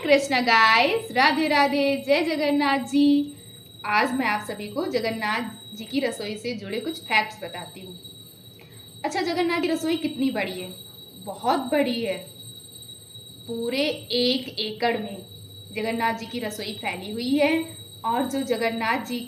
Krishna guys, Radhe Radhe, जय जगन्नाथ जी। आज मैं आप सभी को जगन्नाथ जी की रसोई से जुड़े कुछ फैक्ट्स बताती हूँ। अच्छा, जगन्नाथ की रसोई कितनी बड़ी है? बहुत बड़ी है। पूरे 1 एकड़ में जगन्नाथ जी की रसोई फैली हुई है और जो जगन्नाथ जी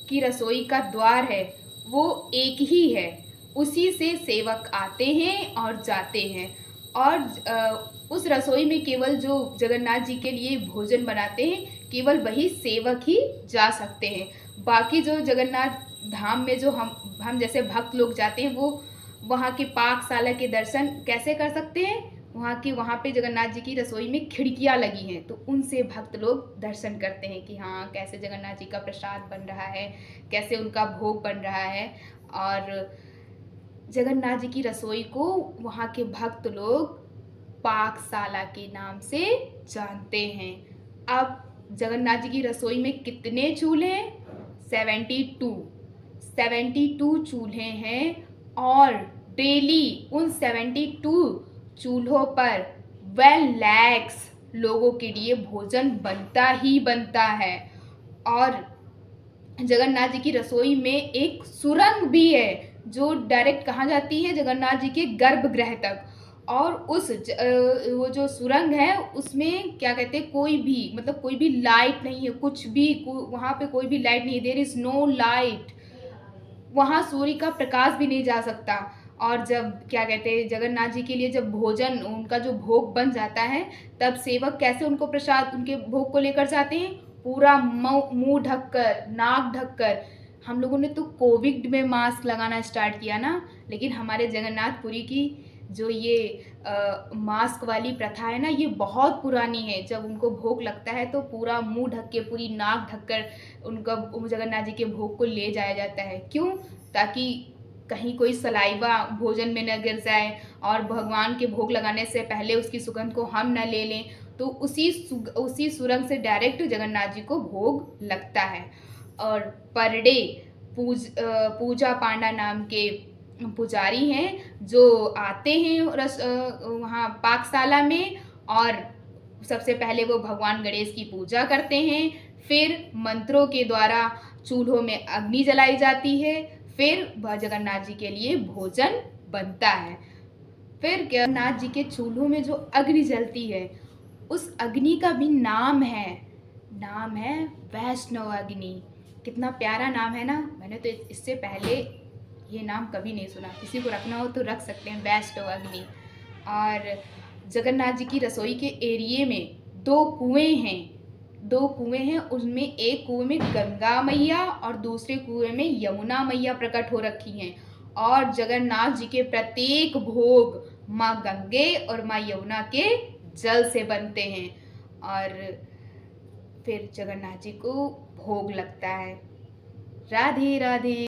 की रसोई का द्वार है वो एक ही है। उसी से सेवक आते हैं और जाते हैं और उस रसोई में केवल जो जगन्नाथ जी के लिए भोजन बनाते हैं केवल वही सेवक ही जा सकते हैं। बाकी जो जगन्नाथ धाम में जो हम जैसे भक्त लोग जाते हैं वो वहाँ के पाकशाला के दर्शन कैसे कर सकते हैं? वहाँ पे जगन्नाथ जी की रसोई में खिड़कियाँ लगी हैं तो उनसे भक्त लोग दर्शन करते हैं कि हाँ, कैसे जगन्नाथ जी का प्रसाद बन रहा है, कैसे उनका भोग बन रहा है। और जगन्नाथ जी की रसोई को वहाँ के भक्त लोग पाकशाला के नाम से जानते हैं। अब जगन्नाथ जी की रसोई में कितने चूल्हे हैं? 72 चूल्हे हैं और डेली उन 72 चूल्हों पर 12 lakhs लोगों के लिए भोजन बनता ही बनता है। और जगन्नाथ जी की रसोई में एक सुरंग भी है जो डायरेक्ट कहाँ जाती है? जगन्नाथ जी के गर्भगृह तक। और वो जो सुरंग है उसमें क्या कहते हैं, कोई भी लाइट नहीं है, कुछ भी वहाँ पे कोई भी लाइट नहीं है। There is no light. वहाँ सूर्य का प्रकाश भी नहीं जा सकता। और जब क्या कहते हैं, जगन्नाथ जी के लिए जब भोजन उनका जो भोग बन जाता है तब सेवक कैसे उनको प्रसाद उनके भोग को लेकर जाते हैं? पूरा मुंह ढककर, नाक ढककर। हम लोगों ने तो कोविड में मास्क लगाना स्टार्ट किया ना, लेकिन हमारे जगन्नाथपुरी की जो ये मास्क वाली प्रथा है ना, ये बहुत पुरानी है। जब उनको भोग लगता है तो पूरा मुंह ढक के, पूरी नाक ढककर उनका जगन्नाथ जी के भोग को ले जाया जाता है। क्यों? ताकि कहीं कोई सलाइवा भोजन में न गिर जाए और भगवान के भोग लगाने से पहले उसकी सुगंध को हम न ले लें, तो उसी सुरंग से डायरेक्ट जगन्नाथ जी को भोग लगता है। और पर डे पूजा पांडा नाम के पुजारी हैं जो आते हैं वहाँ पाकशाला में, और सबसे पहले वो भगवान गणेश की पूजा करते हैं। फिर मंत्रों के द्वारा चूल्हों में अग्नि जलाई जाती है। फिर जगन्नाथ जी के लिए भोजन बनता है। फिर जगन्नाथ जी के चूल्हों में जो अग्नि जलती है उस अग्नि का भी नाम है वैष्णव अग्नि। कितना प्यारा नाम है ना। मैंने तो इससे पहले ये नाम कभी नहीं सुना। किसी को रखना हो तो रख सकते हैं, वैष्णव अग्नि। और जगन्नाथ जी की रसोई के एरिए में 2 कुएं हैं। उसमें एक कुएं में गंगा मैया और दूसरे कुएं में यमुना मैया प्रकट हो रखी हैं। और जगन्नाथ जी के प्रत्येक भोग माँ गंगे और माँ यमुना के जल से बनते हैं। और फिर जगन्नाथ जी को भोग लगता है। राधे राधे।